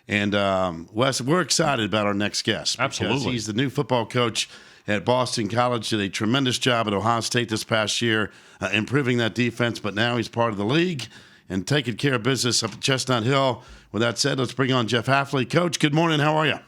And, Wes, we're excited about our next guest. Absolutely. He's the new football coach at Boston College, did a tremendous job at Ohio State this past year, improving that defense, but now he's part of the league and taking care of business up at Chestnut Hill. With that said, let's bring on Jeff Hafley. Coach, good morning. How are you?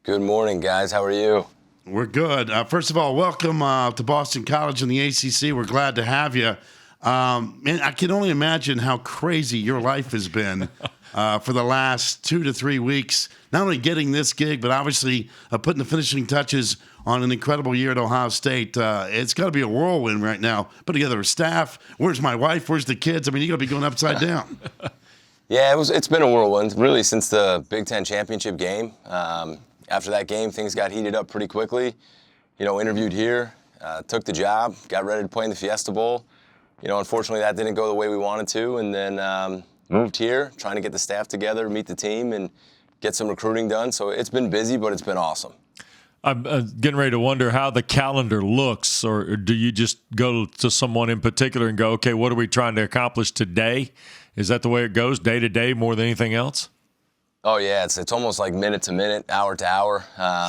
Good morning, guys. How are you? We're good. First of all, welcome to Boston College and the ACC. We're glad to have you. Man, I can only imagine how crazy your life has been for the last 2 to 3 weeks. Not only getting this gig, but obviously putting the finishing touches on an incredible year at Ohio State. It's got to be a whirlwind right now. Put together a staff. Where's my wife? Where's the kids? I mean, you got to be going upside down. Yeah, it's been a whirlwind, really, since the Big Ten championship game. After that game, things got heated up pretty quickly. Interviewed here, took the job, got ready to play in the Fiesta Bowl. Unfortunately, that didn't go the way we wanted to, and then moved here, trying to get the staff together, meet the team, and get some recruiting done. So it's been busy, but it's been awesome. I'm getting ready to wonder how the calendar looks, or do you just go to someone in particular and go, okay, what are we trying to accomplish today? Is that the way it goes, day to day, more than anything else? Oh, yeah, it's almost like minute to minute, hour to hour,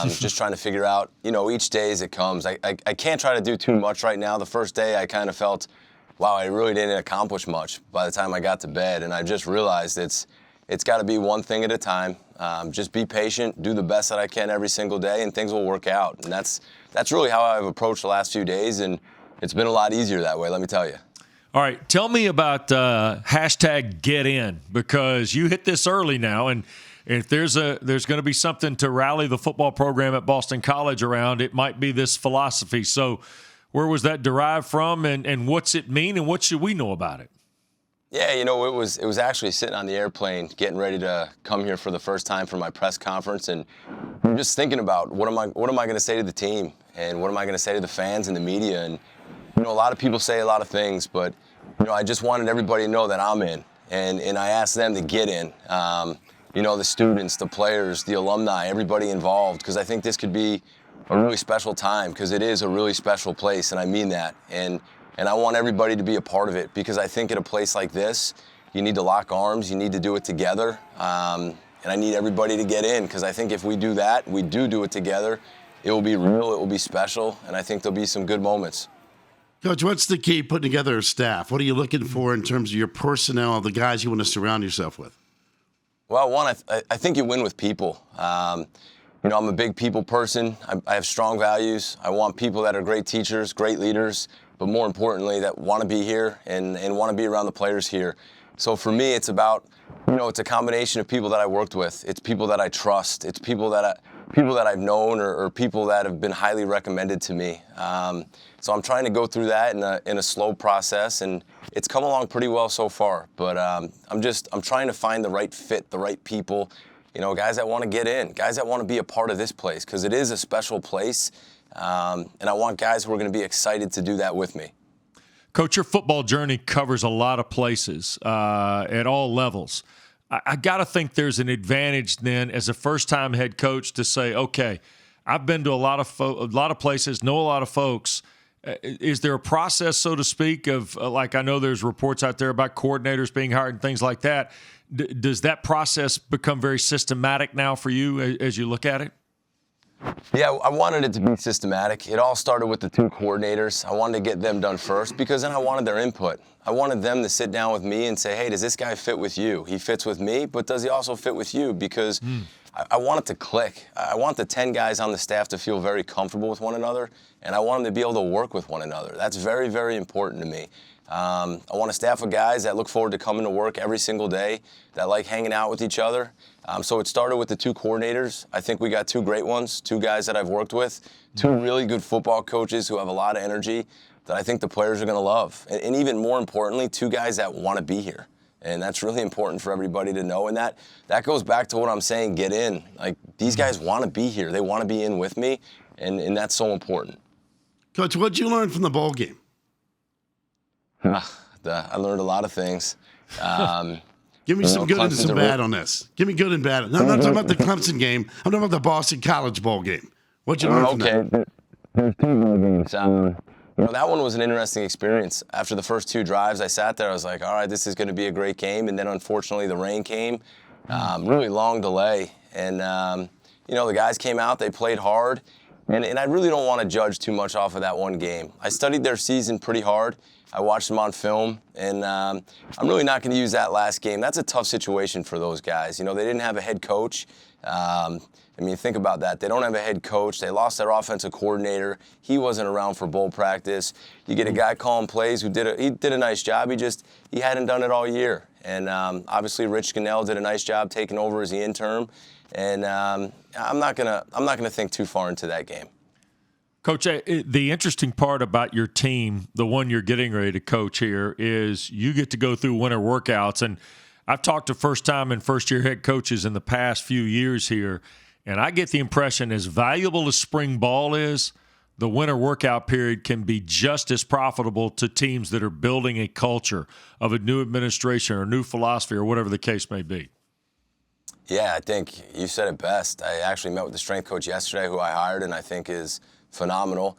just trying to figure out, each day as it comes. I can't try to do too much right now. The first day I kind of felt, wow, I really didn't accomplish much by the time I got to bed, and I just realized it's got to be one thing at a time. Just be patient, do the best that I can every single day, and things will work out. And that's really how I've approached the last few days, and it's been a lot easier that way, let me tell you. All right, tell me about #GetIn, because you hit this early now, and if there's going to be something to rally the football program at Boston College around, it might be this philosophy. So where was that derived from, and what's it mean, and what should we know about it? Yeah, it was actually sitting on the airplane, getting ready to come here for the first time for my press conference, and I'm just thinking about what am I going to say to the team, and what am I going to say to the fans and the media, and a lot of people say a lot of things, but I just wanted everybody to know that I'm in, and I asked them to get in. The students, the players, the alumni, everybody involved, because I think this could be a really special time, because it is a really special place, and I mean that. And I want everybody to be a part of it, because I think at a place like this, you need to lock arms, you need to do it together, and I need everybody to get in, because I think if we do that, we do it together, it will be real, it will be special, and I think there'll be some good moments. Coach, what's the key putting together a staff? What are you looking for in terms of your personnel, the guys you want to surround yourself with? Well, one, I think you win with people. I'm a big people person. I have strong values. I want people that are great teachers, great leaders, but more importantly, that want to be here and want to be around the players here. So for me, it's about, it's a combination of people that I worked with. It's people that I trust. It's people that I've known or people that have been highly recommended to me. So I'm trying to go through that in a slow process, and it's come along pretty well so far. But I'm trying to find the right fit, the right people, guys that want to get in, guys that want to be a part of this place, because it is a special place, and I want guys who are going to be excited to do that with me. Coach, your football journey covers a lot of places at all levels. I got to think there's an advantage then as a first-time head coach to say, okay, I've been to a lot of places, know a lot of folks. Is there a process, so to speak, of like I know there's reports out there about coordinators being hired and things like that. Does that process become very systematic now for you as you look at it? Yeah, I wanted it to be systematic. It all started with the 2 coordinators. I wanted to get them done first because then I wanted their input. I wanted them to sit down with me and say, hey, does this guy fit with you? He fits with me, but does he also fit with you? Because I want it to click. I want the 10 guys on the staff to feel very comfortable with one another, and I want them to be able to work with one another. That's very, very important to me. I want a staff of guys that look forward to coming to work every single day, that like hanging out with each other. So it started with the 2 coordinators. I think we got 2 great ones, 2 guys that I've worked with, 2 really good football coaches who have a lot of energy that I think the players are going to love. And even more importantly, 2 guys that want to be here. And that's really important for everybody to know. And that goes back to what I'm saying, get in. Like, these guys want to be here. They want to be in with me, and that's so important. Coach, what did you learn from the bowl game? I learned a lot of things. Give me some good and some bad on this. Give me good and bad. No, I'm not talking about the Clemson game. I'm talking about the Boston College bowl game. What'd you learn from that? Okay, there's 2 bowl games. That one was an interesting experience. After the first 2 drives, I sat there. I was like, all right, this is going to be a great game. And then, unfortunately, the rain came. Really long delay. And, the guys came out, they played hard. And I really don't want to judge too much off of that one game. I studied their season pretty hard. I watched them on film, and I'm really not going to use that last game. That's a tough situation for those guys. They didn't have a head coach. Think about that. They don't have a head coach. They lost their offensive coordinator. He wasn't around for bowl practice. You get a guy calling plays he did a nice job. He hadn't done it all year. And obviously, Rich Scannell did a nice job taking over as the interim. And I'm not gonna think too far into that game. Coach, the interesting part about your team, the one you're getting ready to coach here, is you get to go through winter workouts. And I've talked to first-time and first-year head coaches in the past few years here, and I get the impression as valuable as spring ball is, the winter workout period can be just as profitable to teams that are building a culture of a new administration or new philosophy or whatever the case may be. Yeah, I think you said it best. I actually met with the strength coach yesterday who I hired and I think is phenomenal.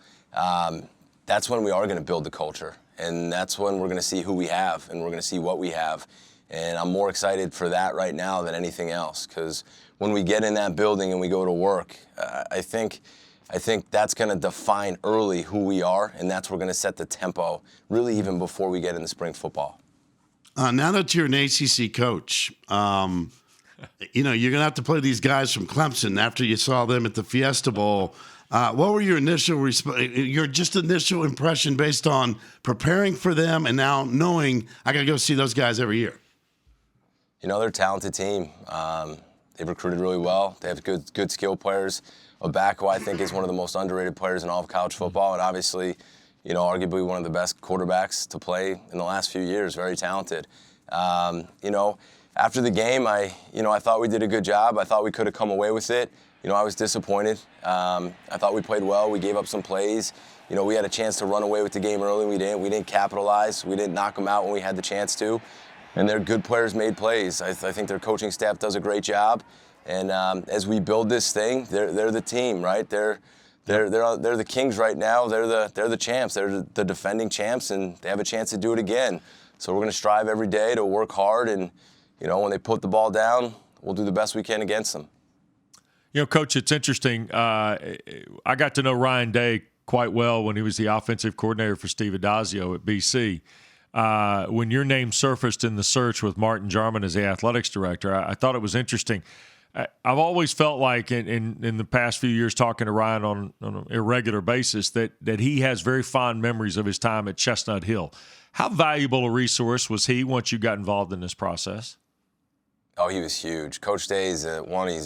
That's when we are going to build the culture, and that's when we're going to see who we have and we're going to see what we have. And I'm more excited for that right now than anything else, because when we get in that building and we go to work, I think that's going to define early who we are, and that's where we're going to set the tempo really even before we get into spring football. Now that you're an ACC coach, you're going to have to play these guys from Clemson after you saw them at the Fiesta Bowl. What were your initial impression based on preparing for them and now knowing I got to go see those guys every year? They're a talented team. They've recruited really well. They have good skill players. Obako, I think, is one of the most underrated players in all of college football, and obviously, arguably one of the best quarterbacks to play in the last few years. Very talented. After the game, I thought we did a good job. I thought we could have come away with it. I was disappointed. I thought we played well. We gave up some plays. We had a chance to run away with the game early. We didn't capitalize. We didn't knock them out when we had the chance to. And their good players made plays. I think their coaching staff does a great job. And as we build this thing, they're the team, right? They're the Kings right now. They're the champs. They're the defending champs, and they have a chance to do it again. So we're going to strive every day to work hard, and when they put the ball down, we'll do the best we can against them. Coach, it's interesting. I got to know Ryan Day quite well when he was the offensive coordinator for Steve Adazio at BC. When your name surfaced in the search with Martin Jarman as the athletics director, I thought it was interesting. I've always felt like in the past few years talking to Ryan on an irregular basis that he has very fond memories of his time at Chestnut Hill. How valuable a resource was he once you got involved in this process? Oh, he was huge. Coach Day is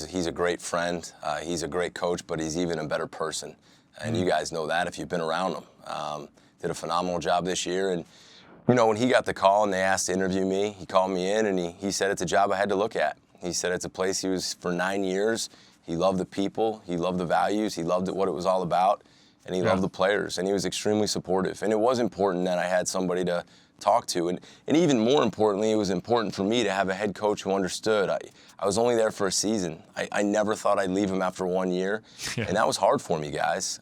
he's a great friend. He's a great coach, but he's even a better person. And you guys know that if you've been around him. Did a phenomenal job this year. And, when he got the call and they asked to interview me, he called me in and he said it's a job I had to look at. He said it's a place he was for 9 years. He loved the people. He loved the values. He loved what it was all about. And he loved the players. And he was extremely supportive. And it was important that I had somebody to talk to. And even more importantly, it was important for me to have a head coach who understood. I was only there for a season. I never thought I'd leave him after 1 year. And that was hard for me, guys.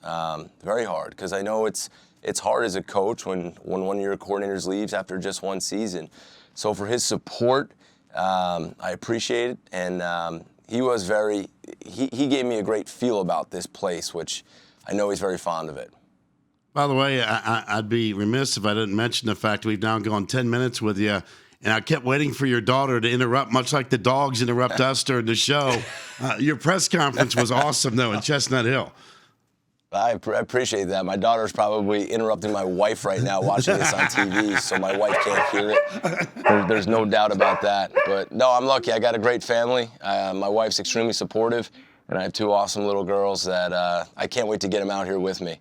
Very hard, because I know it's hard as a coach when one of your coordinators leaves after just one season. So for his support, I appreciate it. And he gave me a great feel about this place, which I know he's very fond of it. By the way, I'd be remiss if I didn't mention the fact we've now gone 10 minutes with you, and I kept waiting for your daughter to interrupt, much like the dogs interrupt us during the show. Your press conference was awesome, though, in Chestnut Hill. I appreciate that. My daughter's probably interrupting my wife right now watching this on TV, so my wife can't hear it. There's no doubt about that. But, no, I'm lucky. I got a great family. My wife's extremely supportive, and I have two awesome little girls that I can't wait to get them out here with me.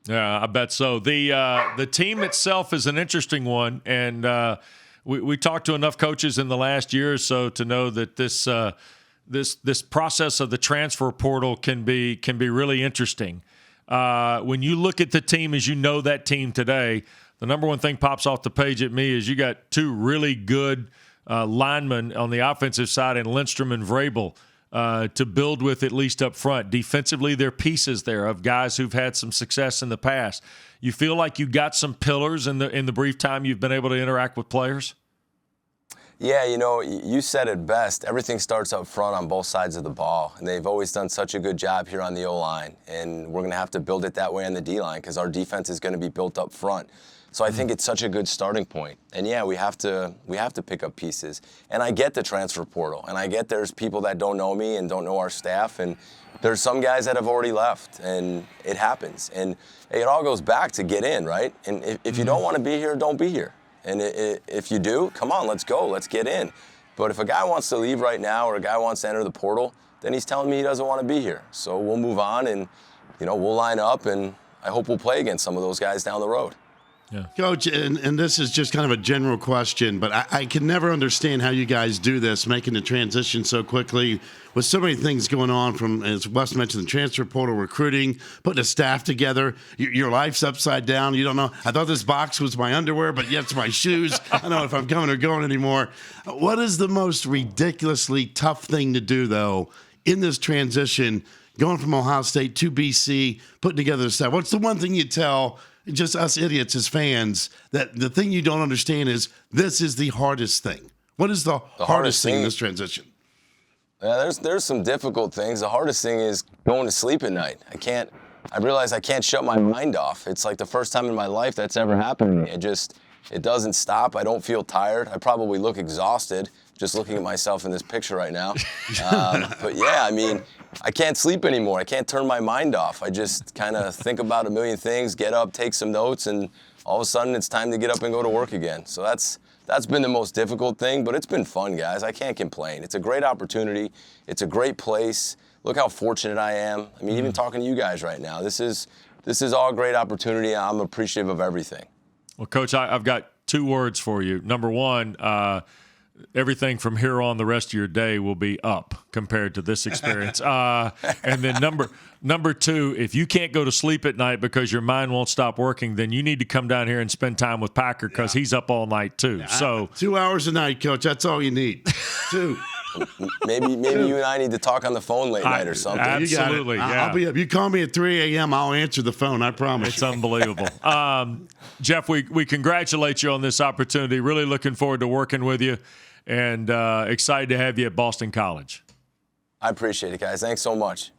Yeah, I bet so. The team itself is an interesting one, and we talked to enough coaches in the last year or so to know that this process of the transfer portal can be really interesting. When you look at the team as you know that team today, the number one thing pops off the page at me is you got two really good linemen on the offensive side in Lindstrom and Vrabel. To build with, at least up front. Defensively, there are pieces there of guys who've had some success in the past. You feel like you got some pillars in the brief time you've been able to interact with players? Yeah, you said it best. Everything starts up front on both sides of the ball, and they've always done such a good job here on the O-line, and we're going to have to build it that way on the D-line because our defense is going to be built up front. So I think it's such a good starting point. And yeah, we have to pick up pieces. And I get the transfer portal, and I get there's people that don't know me and don't know our staff, and there's some guys that have already left, and it happens. And it all goes back to get in, right? And if you don't want to be here, don't be here. And if you do, come on, let's go, let's get in. But if a guy wants to leave right now or a guy wants to enter the portal, then he's telling me he doesn't want to be here. So we'll move on, and we'll line up, and I hope we'll play against some of those guys down the road. Yeah. Coach, and this is just kind of a general question, but I can never understand how you guys do this, making the transition so quickly with so many things going on from, as Wes mentioned, the transfer portal, recruiting, putting a staff together. Your life's upside down. You don't know. I thought this box was my underwear, but yet it's my shoes. I don't know if I'm coming or going anymore. What is the most ridiculously tough thing to do, though, in this transition, going from Ohio State to BC, putting together the staff? What's the one thing you tell just us idiots as fans that the thing you don't understand is this is the hardest thing? What is the hardest thing in this transition? Yeah, there's some difficult things. The hardest thing is going to sleep at night. I realize I can't shut my mind off. It's like the first time in my life that's ever happened to me. It doesn't stop. I don't feel tired. I probably look exhausted just looking at myself in this picture right now. But yeah, I can't sleep anymore. I can't turn my mind off. I just kind of think about a million things, get up, take some notes, and all of a sudden it's time to get up and go to work again. So that's been the most difficult thing, but it's been fun, guys. I can't complain. It's a great opportunity. It's a great place. Look how fortunate I am. Even talking to you guys right now, this is all a great opportunity. I'm appreciative of everything. Well, Coach, I've got 2 words for you. Number one, everything from here on the rest of your day will be up compared to this experience. And then number 2, if you can't go to sleep at night because your mind won't stop working, then you need to come down here and spend time with Packer because he's up all night too. Yeah, so 2 hours a night, Coach. That's all you need. 2. Maybe you and I need to talk on the phone late night or something. Absolutely, yeah. I'll be up. You call me at 3 a.m., I'll answer the phone, I promise. It's unbelievable. Jeff, we congratulate you on this opportunity. Really looking forward to working with you, and excited to have you at Boston College. I appreciate it, guys. Thanks so much.